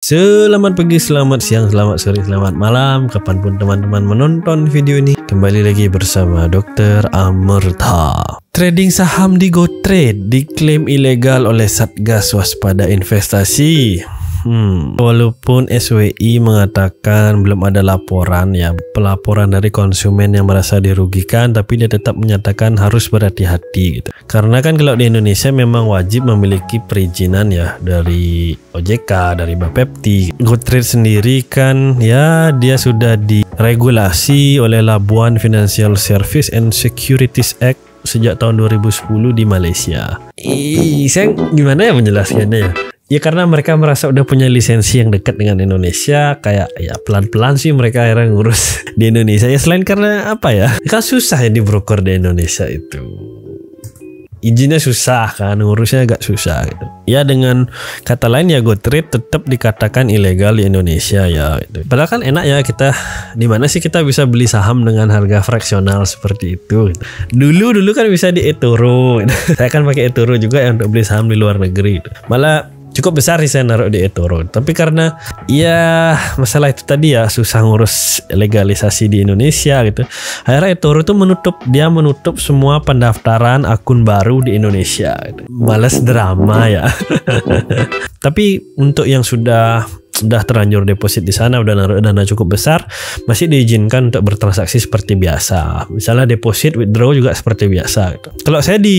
Selamat pagi, selamat siang, selamat sore, selamat malam, kapanpun teman-teman menonton video ini. Kembali lagi bersama Dr. Amerta. Trading saham di GoTrade diklaim ilegal oleh Satgas Waspada Investasi. Walaupun SWI mengatakan belum ada laporan pelaporan dari konsumen yang merasa dirugikan, tapi dia tetap menyatakan harus berhati-hati gitu. Karena kan kalau di Indonesia memang wajib memiliki perizinan dari OJK, dari Bapepti. GoTrade sendiri kan dia sudah diregulasi oleh Labuan Financial Service and Securities Act sejak tahun 2010 di Malaysia. Saya gimana ya menjelaskannya ya? Ya karena mereka merasa udah punya lisensi yang dekat dengan Indonesia, kayak ya pelan-pelan sih mereka akhirnya ngurus di Indonesia. Ya selain karena apa ya, kan susah ya di broker di Indonesia itu. Izinnya susah kan, ngurusnya agak susah gitu. Ya dengan kata lain ya GoTrade tetap dikatakan ilegal di Indonesia ya gitu. Padahal kan enak ya kita, di mana sih kita bisa beli saham dengan harga fraksional seperti itu gitu. Dulu kan bisa di eToro gitu. Saya kan pakai eToro juga ya untuk beli saham di luar negeri gitu. Malah cukup besar sih saya naruh di eToro, tapi karena ya masalah itu tadi ya susah ngurus legalisasi di Indonesia gitu. Akhirnya eToro tuh menutup semua pendaftaran akun baru di Indonesia gitu. Males drama ya. Tapi untuk yang sudah terlanjur deposit di sana, udah naruh dana cukup besar, masih diizinkan untuk bertransaksi seperti biasa. Misalnya deposit, withdraw juga seperti biasa gitu. Kalau saya di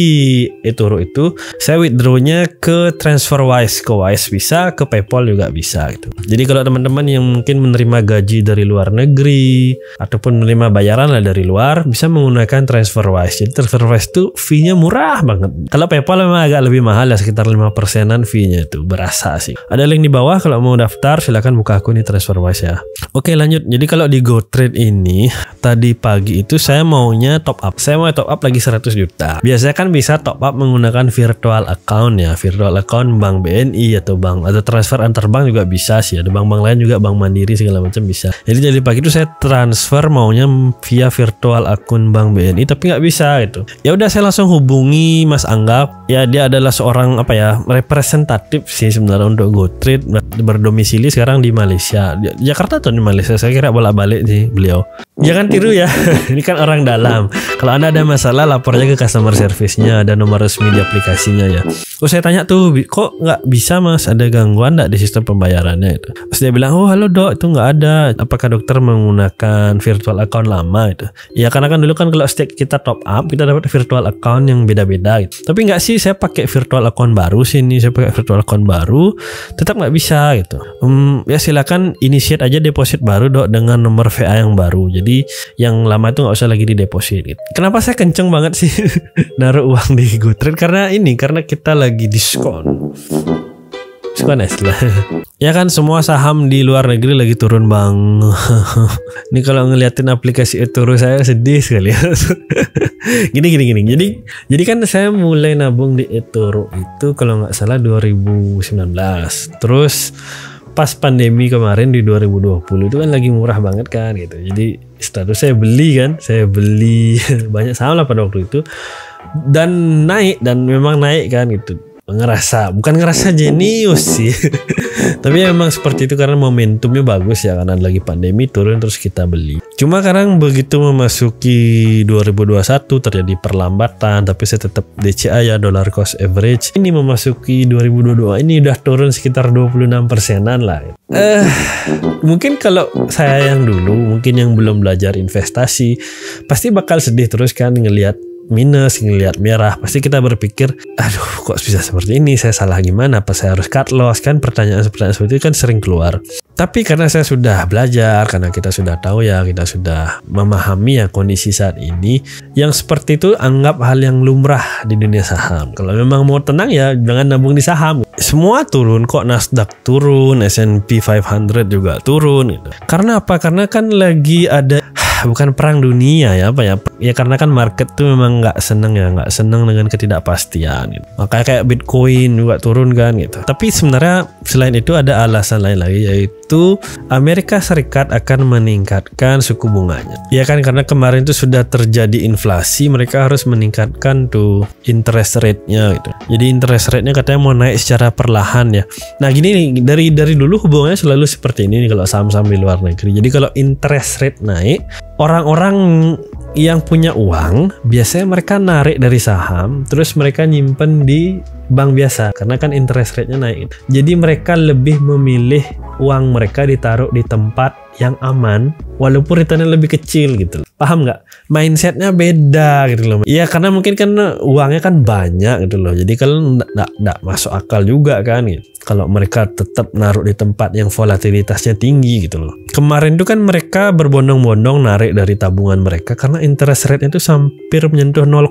eToro itu, saya withdrawnya ke TransferWise, ke Wise bisa, ke PayPal juga bisa gitu. Jadi kalau teman-teman yang mungkin menerima gaji dari luar negeri ataupun menerima bayaran lah dari luar, bisa menggunakan TransferWise. Jadi TransferWise itu fee-nya murah banget. Kalau PayPal memang agak lebih mahal ya, sekitar 5%-an fee-nya itu, berasa sih. Ada link di bawah kalau mau daftar, silakan buka akun di TransferWise ya. Oke lanjut. Jadi kalau di GoTrade ini tadi pagi itu saya maunya top up. Saya mau top up lagi 100 juta. Biasanya kan bisa top up menggunakan virtual account ya. Virtual account bank BNI atau transfer antar bank juga bisa sih. Ada bank-bank lain juga, Bank Mandiri segala macam bisa. Jadi dari pagi itu saya transfer maunya via virtual akun bank BNI, tapi nggak bisa gitu. Ya udah saya langsung hubungi Mas Anggap. Ya dia adalah seorang representatif sih sebenarnya untuk GoTrade, berdomisili sekarang di Malaysia, Jakarta atau di Malaysia, saya kira bolak-balik sih beliau. Jangan tiru ya, ini kan orang dalam. Kalau Anda ada masalah, lapornya ke customer service-nya, ada nomor resmi di aplikasinya ya. Saya tanya tuh, kok nggak bisa Mas, ada gangguan nggak di sistem pembayarannya itu? Terus dia bilang, oh halo dok, itu nggak ada. Apakah dokter menggunakan virtual account lama itu? Ya karena kan dulu kan kalau setiap kita top up, kita dapat virtual account yang beda-beda gitu. Tapi nggak sih, saya pakai virtual account baru sini, saya pakai virtual account baru, tetap nggak bisa gitu. Ya silakan initiate aja deposit baru dok dengan nomor VA yang baru. Jadi yang lama itu nggak usah lagi di deposit gitu. Kenapa saya kenceng banget sih naruh uang di GoTrade? Karena kita lagi diskon lah. Ya kan semua saham di luar negeri lagi turun bang. Ini kalau ngeliatin aplikasi eToro saya sedih sekali ya. Gini. Jadi kan saya mulai nabung di eToro itu kalau nggak salah 2019. Terus pas pandemi kemarin di 2020 itu kan lagi murah banget kan gitu. Jadi status saya beli banyak saham lah pada waktu itu, dan memang naik kan gitu. Bukan ngerasa jenius sih. Tapi ya memang seperti itu karena momentumnya bagus ya, karena lagi pandemi turun terus kita beli. Cuma sekarang begitu memasuki 2021 terjadi perlambatan, tapi saya tetap DCA ya, dollar cost average. Ini memasuki 2022 ini udah turun sekitar 26%-an lah. Mungkin kalau saya yang dulu, mungkin yang belum belajar investasi, pasti bakal sedih terus kan ngelihat minus, ngelihat merah. Pasti kita berpikir, aduh kok bisa seperti ini, saya salah gimana, apa saya harus cut loss, kan pertanyaan seperti itu kan sering keluar. Tapi karena saya sudah belajar, karena kita sudah tahu ya, kita sudah memahami ya kondisi saat ini, yang seperti itu anggap hal yang lumrah di dunia saham. Kalau memang mau tenang ya jangan nabung di saham. Semua turun kok, Nasdaq turun, S&P 500 juga turun gitu. Karena apa? Karena kan lagi ada bukan perang dunia ya karena kan market tuh memang nggak seneng dengan ketidakpastian gitu. Makanya kayak Bitcoin juga turun kan gitu. Tapi sebenarnya selain itu ada alasan lain lagi, yaitu itu Amerika Serikat akan meningkatkan suku bunganya. Ya kan, karena kemarin itu sudah terjadi inflasi, mereka harus meningkatkan tuh interest rate-nya gitu. Jadi interest rate-nya katanya mau naik secara perlahan ya. Nah gini nih, dari dulu hubungannya selalu seperti ini nih kalau saham-saham di luar negeri. Jadi kalau interest rate naik, orang-orang yang punya uang biasanya mereka narik dari saham, terus mereka nyimpen di bank biasa karena kan interest rate-nya naik. Jadi mereka lebih memilih uang mereka ditaruh di tempat yang aman walaupun returnnya lebih kecil gitu. Paham nggak? Mindsetnya beda gitu loh. Iya, karena mungkin kan uangnya kan banyak gitu loh. Jadi kalau nggak masuk akal juga kan gitu. Kalau mereka tetap naruh di tempat yang volatilitasnya tinggi gitu loh. Kemarin itu kan mereka berbondong-bondong narik dari tabungan mereka karena interest rate-nya itu hampir menyentuh 0,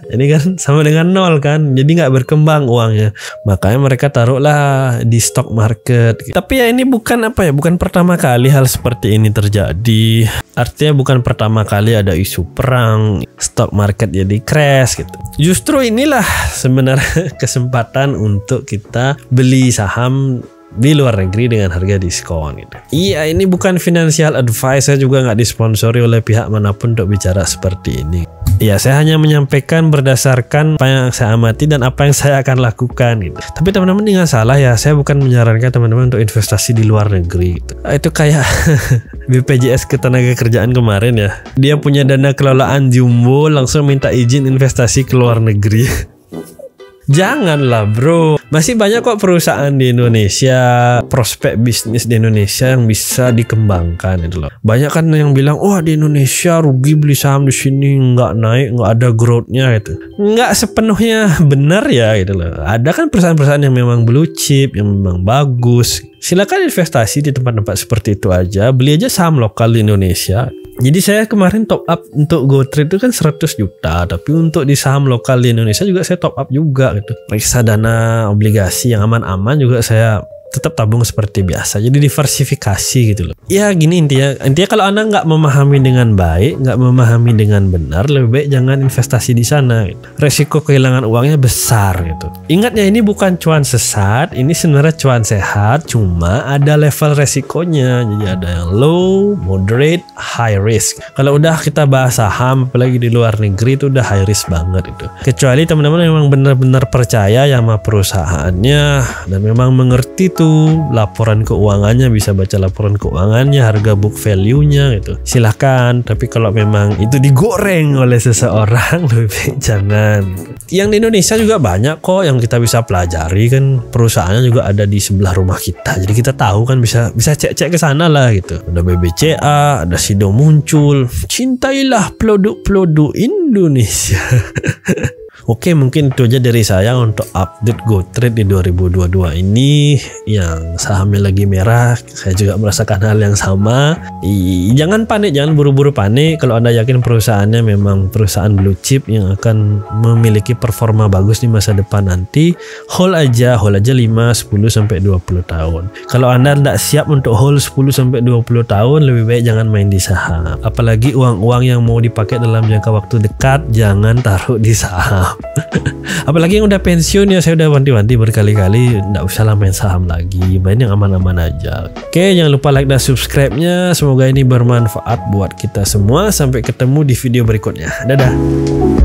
jadi kan sama dengan 0 kan. Jadi nggak berkembang uangnya. Makanya mereka taruhlah di stock market. Tapi ya ini bukan bukan pertama kali hal seperti ini terjadi. Artinya bukan pertama kali ada isu perang, stock market jadi crash gitu. Justru inilah sebenarnya kesempatan untuk kita beli saham di luar negeri dengan harga diskon gitu. Iya, ini bukan financial advice, saya juga nggak disponsori oleh pihak manapun untuk bicara seperti ini. Ya, saya hanya menyampaikan berdasarkan apa yang saya amati dan apa yang saya akan lakukan gitu. Tapi teman-teman jangan salah ya, saya bukan menyarankan teman-teman untuk investasi di luar negeri gitu. Itu kayak BPJS Ketenagakerjaan kemarin ya. Dia punya dana kelolaan jumbo langsung minta izin investasi ke luar negeri. Janganlah bro, masih banyak kok perusahaan di Indonesia, prospek bisnis di Indonesia yang bisa dikembangkan itu loh. Banyak kan yang bilang, wah di Indonesia rugi beli saham di sini, nggak naik, nggak ada growth-nya gitu. Nggak sepenuhnya benar ya gitu loh. Ada kan perusahaan-perusahaan yang memang blue chip, yang memang bagus. Silakan investasi di tempat-tempat seperti itu aja, beli aja saham lokal di Indonesia. Jadi saya kemarin top up untuk GoTrade itu kan 100 juta, tapi untuk di saham lokal di Indonesia juga saya top up juga gitu. Reksadana obligasi yang aman-aman juga saya tetap tabung seperti biasa. Jadi diversifikasi gitu loh. Ya gini intinya kalau Anda nggak memahami dengan baik, nggak memahami dengan benar, lebih baik jangan investasi di sana gitu. Resiko kehilangan uangnya besar gitu. Ingat ya, ini bukan cuan sesat, ini sebenarnya cuan sehat, cuma ada level resikonya. Jadi ada yang low, moderate, high risk. Kalau udah kita bahas saham apalagi di luar negeri itu udah high risk banget itu. Kecuali teman-teman memang benar-benar percaya sama perusahaannya dan memang mengerti laporan keuangannya, bisa baca laporan keuangannya, harga book value-nya gitu. Silahkan, tapi kalau memang itu digoreng oleh seseorang lebih baik jangan. Yang di Indonesia juga banyak kok yang kita bisa pelajari kan, perusahaannya juga ada di sebelah rumah kita. Jadi kita tahu kan, bisa cek-cek ke sana lah gitu. Ada BBCA, ada Sido muncul. Cintailah produk-produk Indonesia. Oke, mungkin itu aja dari saya untuk update GoTrade di 2022 ini yang sahamnya lagi merah. Saya juga merasakan hal yang sama. Jangan panik, jangan buru-buru panik. Kalau Anda yakin perusahaannya memang perusahaan blue chip yang akan memiliki performa bagus di masa depan nanti, hold aja 5, 10 sampai 20 tahun. Kalau Anda tidak siap untuk hold 10 sampai 20 tahun, lebih baik jangan main di saham. Apalagi uang-uang yang mau dipakai dalam jangka waktu dekat, jangan taruh di saham. Apalagi yang udah pensiun ya, saya udah wanti-wanti berkali-kali nggak usah lah main saham lagi, main yang aman-aman aja. Oke, jangan lupa like dan subscribe-nya. Semoga ini bermanfaat buat kita semua. Sampai ketemu di video berikutnya. Dadah.